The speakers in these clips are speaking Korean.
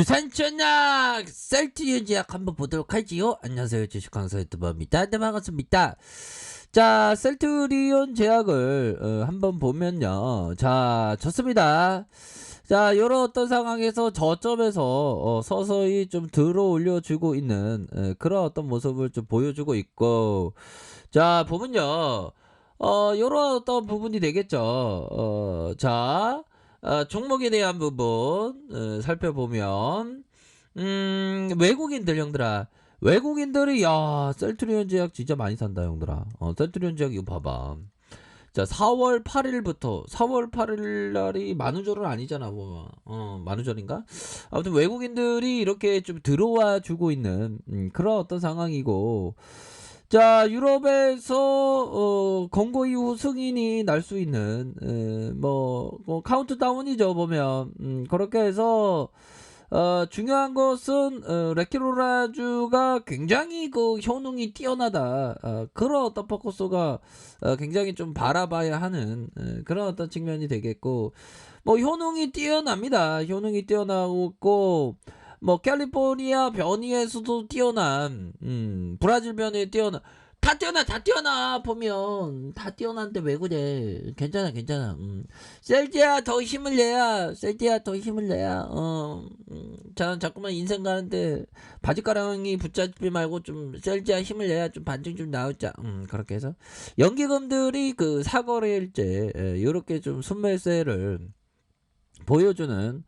주산전략 셀트리온 제약 한번 보도록 하지요. 안녕하세요, 주식강사 유튜버입니다. 네, 반갑습니다. 자, 셀트리온 제약을 한번 보면요, 자, 좋습니다. 자, 요런 어떤 상황에서 저점에서 서서히 좀 들어 올려주고 있는 그런 어떤 모습을 좀 보여주고 있고, 자, 보면요, 요런 어떤 부분이 되겠죠. 자, 종목에 대한 부분 살펴보면, 외국인들 형들아, 외국인들이 야 셀트리온 제약 진짜 많이 산다 형들아. 셀트리온 제약 이거 봐봐. 자, 4월 8일부터 4월 8일 날이 만우절은 아니잖아 보면. 만우절인가? 아무튼 외국인들이 이렇게 좀 들어와 주고 있는 그런 어떤 상황이고, 자, 유럽에서 건고 이후 승인이 날 수 있는 뭐 카운트다운이죠 보면. 그렇게 해서 중요한 것은 레키로라주가 굉장히 그 효능이 뛰어나다. 그런 어떤 포커스가 굉장히 좀 바라봐야 하는 그런 어떤 측면이 되겠고, 뭐 효능이 뛰어납니다. 효능이 뛰어나고, 뭐 캘리포니아 변이에서도 뛰어난, 브라질 변이에 뛰어난, 다 뛰어나 보면 다 뛰어난데 왜 그래? 괜찮아. 셀티야 더 힘을 내야, 자, 자꾸만 인생 가는데 바지가랑이 붙잡지 말고 좀 셀티야 힘을 내야 좀 반등 좀 나오자. 그렇게 해서 연기금들이 그 사거래일제 요렇게 좀 순매세를 보여주는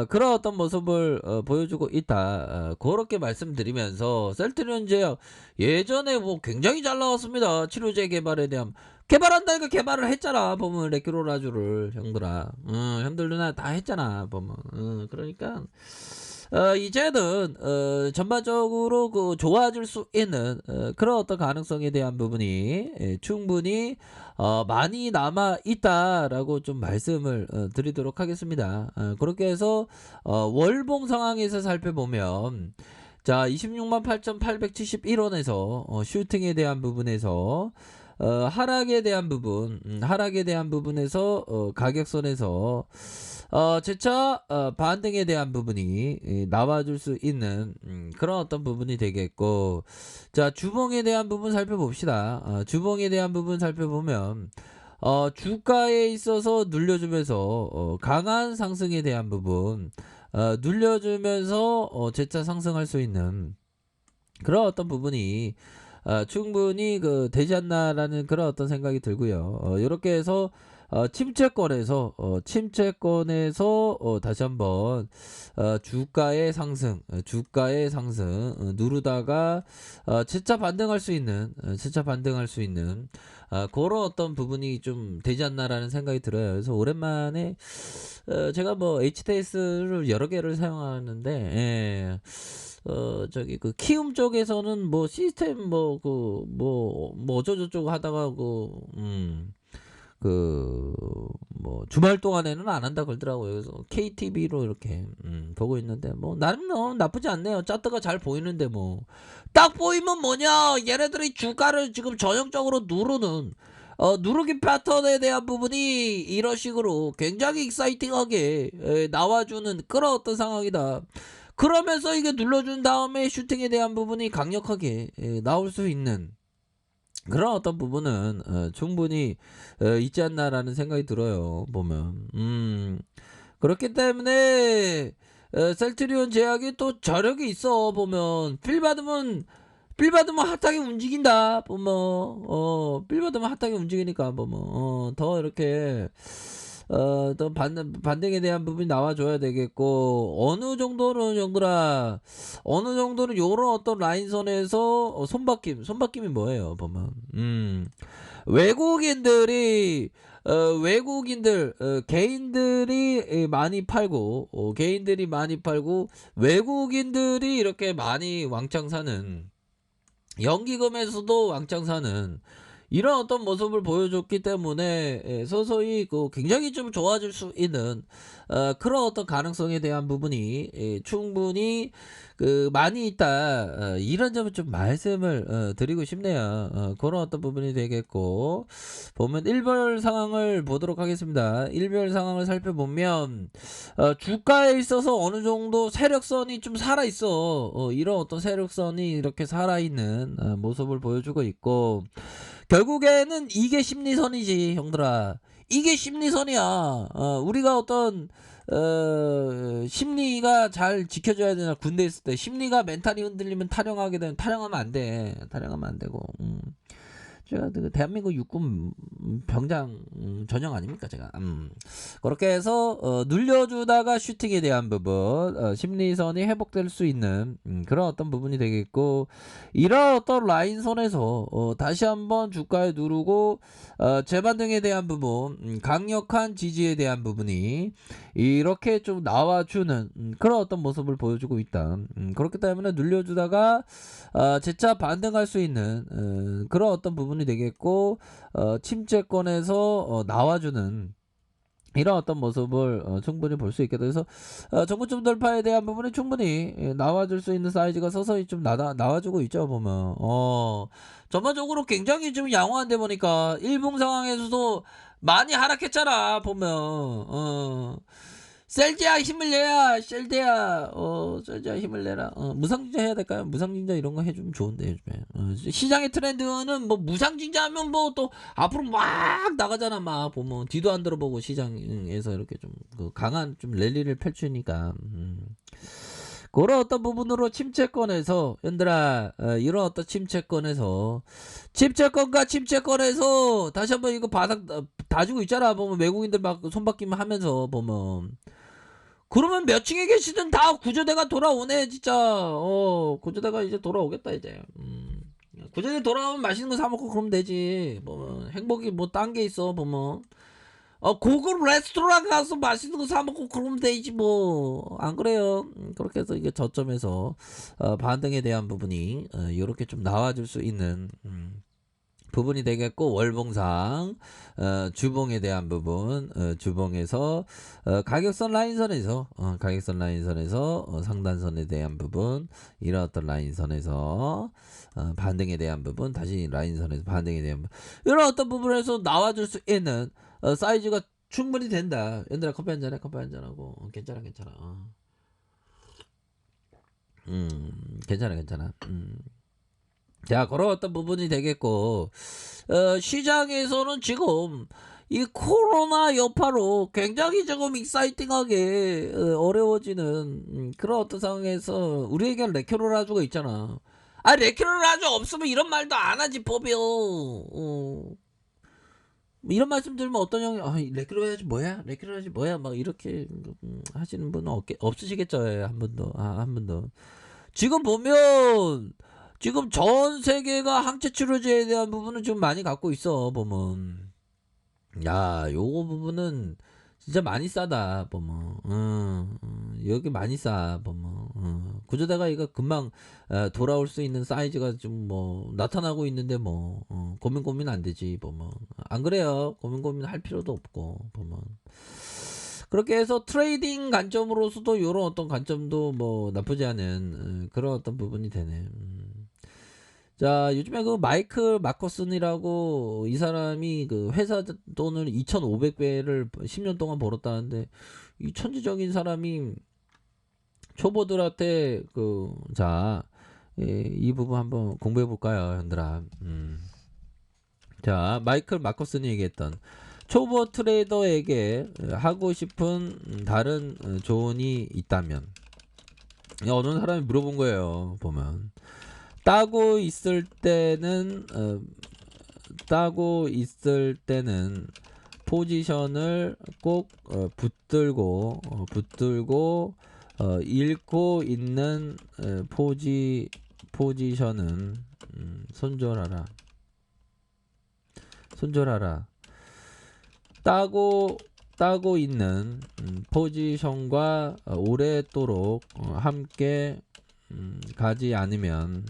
그런 어떤 모습을 보여주고 있다. 그렇게 말씀드리면서 셀트리온 제약 예전에 뭐 굉장히 잘 나왔습니다. 치료제 개발에 대한, 개발한다니까 개발을 했잖아 보면. 레키로라주를 형들아, 형들 누나 다 했잖아 보면. 그러니까 이제는 전반적으로 그 좋아질 수 있는 그런 어떤 가능성에 대한 부분이 충분히 많이 남아 있다라고 좀 말씀을 드리도록 하겠습니다. 그렇게 해서 월봉 상황에서 살펴보면, 자, 26만 8,871원에서 슈팅에 대한 부분에서 하락에 대한 부분, 하락에 대한 부분에서 가격선에서 재차 반등에 대한 부분이 나와줄 수 있는 그런 어떤 부분이 되겠고, 자, 주봉에 대한 부분 살펴봅시다. 주봉에 대한 부분 살펴보면 주가에 있어서 눌려주면서 강한 상승에 대한 부분 눌려주면서 재차 상승할 수 있는 그런 어떤 부분이 충분히 그 되지 않나라는 그런 어떤 생각이 들고요. 이렇게 해서 침체권에서 다시 한번 주가의 상승 누르다가 재차 반등할 수 있는 그런 어떤 부분이 좀 되지 않나라는 생각이 들어요. 그래서 오랜만에 제가 뭐 HTS를 여러 개를 사용하는데, 예. 저기 그 키움 쪽에서는 뭐 시스템 뭐 어쩌고저쩌고 하다가 뭐 주말 동안에는 안 한다 그러더라고요. 그래서 KTV로 이렇게 보고 있는데, 뭐 나름 나쁘지 않네요. 차트가 잘 보이는데, 뭐 딱 보이면 뭐냐, 얘네들이 주가를 지금 전형적으로 누르는 누르기 패턴에 대한 부분이 이런 식으로 굉장히 익사이팅하게 나와주는 그런 어떤 상황이다. 그러면서 이게 눌러준 다음에 슈팅에 대한 부분이 강력하게 나올 수 있는 그런 어떤 부분은 충분히 있지 않나라는 생각이 들어요 보면. 그렇기 때문에 셀트리온 제약이 또 저력이 있어 보면. 필 받으면 핫하게 움직인다 보면. 필 받으면 핫하게 움직이니까 보면 더 이렇게 또 반등에 대한 부분이 나와줘야 되겠고, 어느 정도는 형들아, 어느 정도는 요런 어떤 라인선에서 손바뀜이 뭐예요 보면. 외국인들이 개인들이 많이 팔고 외국인들이 이렇게 많이 왕창 사는, 연기금에서도 왕창 사는 이런 어떤 모습을 보여줬기 때문에 서서히 그 굉장히 좀 좋아질 수 있는 그런 어떤 가능성에 대한 부분이 충분히 그 많이 있다. 이런 점을 좀 말씀을 드리고 싶네요. 그런 어떤 부분이 되겠고 보면 일별 상황을 보도록 하겠습니다. 일별 상황을 살펴보면 주가에 있어서 어느 정도 세력선이 좀 살아 있어. 이런 어떤 세력선이 이렇게 살아 있는 모습을 보여주고 있고 결국에는 이게 심리선이지 형들아. 이게 심리선이야. 우리가 어떤 심리가 잘 지켜줘야 되나 군대 있을 때 심리가 멘탈이 흔들리면 탈영하게 되면 탈영하면 안 돼. 탈영하면 안 되고. 제가 그 대한민국 육군 병장 전형 아닙니까 제가. 그렇게 해서 눌려주다가 슈팅에 대한 부분 심리선이 회복될 수 있는 그런 어떤 부분이 되겠고 이런 어떤 라인선에서 다시 한번 주가에 누르고 재반등에 대한 부분 강력한 지지에 대한 부분이 이렇게 좀 나와주는 그런 어떤 모습을 보여주고 있다. 그렇기 때문에 눌려주다가 재차 반등할 수 있는 그런 어떤 부분이 되겠고 침체권에서 나와주는 이런 어떤 모습을 충분히 볼 수 있겠다. 그래서 정고점 돌파에 대한 부분이 충분히 나와줄 수 있는 사이즈가 서서히 좀 나와주고 있죠. 보면 전반적으로 굉장히 좀 양호한데 보니까 일봉 상황에서도 많이 하락했잖아. 보면 셀지야 힘을 내야 셀지야 셀지야 힘을 내라. 무상증자 해야 될까요? 무상증자 이런 거 해주면 좋은데 요즘에 시장의 트렌드는 뭐 무상증자 하면 뭐 또 앞으로 막 나가잖아. 막 보면 뒤도 안 들어보고 시장에서 이렇게 좀 그 강한 좀 랠리를 펼치니까 그런 어떤 부분으로 침체권에서 연들아 이런 어떤 침체권에서 다시 한번 이거 바닥 다 주고 있잖아. 보면 외국인들 막 손바뀜 하면서 보면 그러면 몇 층에 계시든 다 구조대가 돌아오네 진짜. 구조대가 이제 돌아오겠다 이제. 구조대 돌아오면 맛있는 거 사 먹고 그러면 되지. 보면 행복이 뭐 딴 게 있어 보면. 고급 레스토랑 가서 맛있는 거 사 먹고 그러면 되지 뭐. 안 그래요? 그렇게 해서 이게 저점에서 반등에 대한 부분이 이렇게 좀 나와줄 수 있는 부분이 되겠고 월봉상 주봉에 대한 부분 주봉에서 가격선 라인선에서 상단선에 대한 부분 이런 어떤 라인선에서 반등에 대한 부분 다시 라인선에서 반등에 대한 부분 이런 어떤 부분에서 나와줄 수 있는 사이즈가 충분히 된다. 얘들아 커피 한잔해. 커피 한잔하고 괜찮아 괜찮아. 자, 그런 어떤 부분이 되겠고, 시장에서는 지금 이 코로나 여파로 굉장히 조금 익사이팅하게 어려워지는 그런 어떤 상황에서 우리에게 레큐로라주가 있잖아. 레큐로라주 없으면 이런 말도 안 하지 법이요. 이런 말씀 들으면 어떤 형이 레큐로라주 뭐야 막 이렇게 하시는 분은 없으시겠죠. 한 분도 한 분도. 지금 보면 지금 전 세계가 항체 치료제에 대한 부분은 좀 많이 갖고 있어 보면. 야 요거 부분은 진짜 많이 싸다 보면. 여기 많이 싸 보면. 구조대가 이거 금방 돌아올 수 있는 사이즈가 좀 뭐 나타나고 있는데 뭐 고민 안 되지 보면. 안 그래요? 고민 할 필요도 없고 보면. 그렇게 해서 트레이딩 관점으로서도 이런 어떤 관점도 뭐 나쁘지 않은 그런 어떤 부분이 되네. 자, 요즘에 그 마이클 마커슨이라고 이 사람이 그 회사 돈을 2,500배를 10년 동안 벌었다는데 이 천지적인 사람이 초보들한테 이 부분 한번 공부해 볼까요, 형들아? 자, 마이클 마커슨이 얘기했던 초보 트레이더에게 하고 싶은 다른 조언이 있다면 어느 사람이 물어본 거예요. 보면 따고 있을 때는 포지션을 꼭 붙들고 잃고 있는 포지션은 손절하라. 따고 있는 포지션과 오랫도록 함께 가지 않으면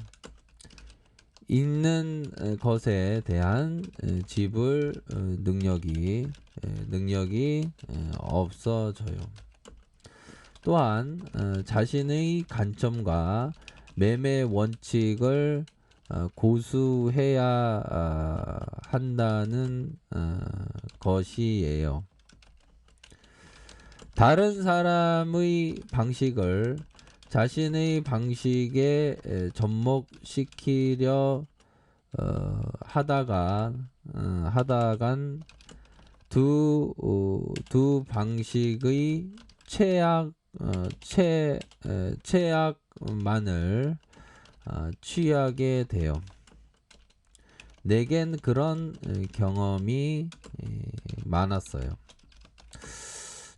있는 것에 대한 지불 능력이 없어져요. 또한 자신의 관점과 매매 원칙을 고수해야 한다는 것이에요. 다른 사람의 방식을 자신의 방식에 접목시키려 하다간 두 방식의 최악만을 취하게 돼요. 내겐 그런 경험이 많았어요.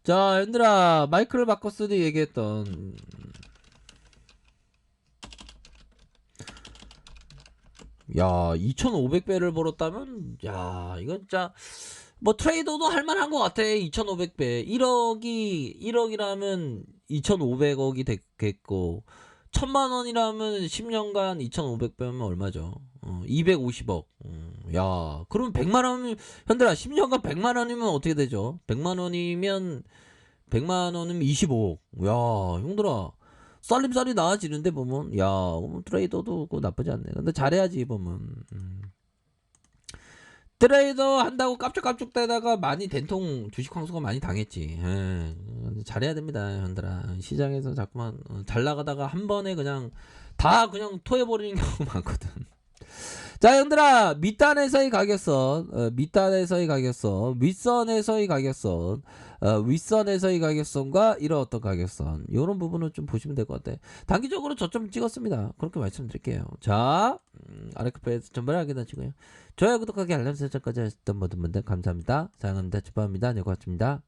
자, 얘들아, 마이클 바커스도 얘기했던 야, 2,500배를 벌었다면 야, 이건 진짜 뭐 트레이더도 할만한 것 같아. 2,500배 1억이라면 2,500억이 됐겠고 1,000만원이라면 10년간 2,500배면 얼마죠? 250억. 야, 그럼 100만원, 현들아, 10년간 100만원이면 어떻게 되죠? 100만원이면 25억. 야, 형들아, 쌀림쌀이 나아지는데 보면, 야, 트레이더도 나쁘지 않네. 근데 잘해야지 보면. 트레이더 한다고 깝죽깝죽 대다가 많이 된통 주식 황수가 많이 당했지. 잘해야 됩니다, 현들아. 시장에서 자꾸만 잘 나가다가 한 번에 그냥 다 그냥 토해버리는 경우가 많거든. 자, 형들아, 밑단에서의 가격선, 밑단에서의 가격선, 윗선에서의 가격선, 윗선에서의 가격선과 이런 어떤 가격선, 이런 부분을 좀 보시면 될 것 같아. 단기적으로 저점 찍었습니다. 그렇게 말씀드릴게요. 자, 아래카페에서 전부를 확인하시고요. 좋아요, 구독하기, 알람 설정까지 하셨던 모든 분들 감사합니다. 사랑합니다. 축복합니다. 네, 고맙습니다.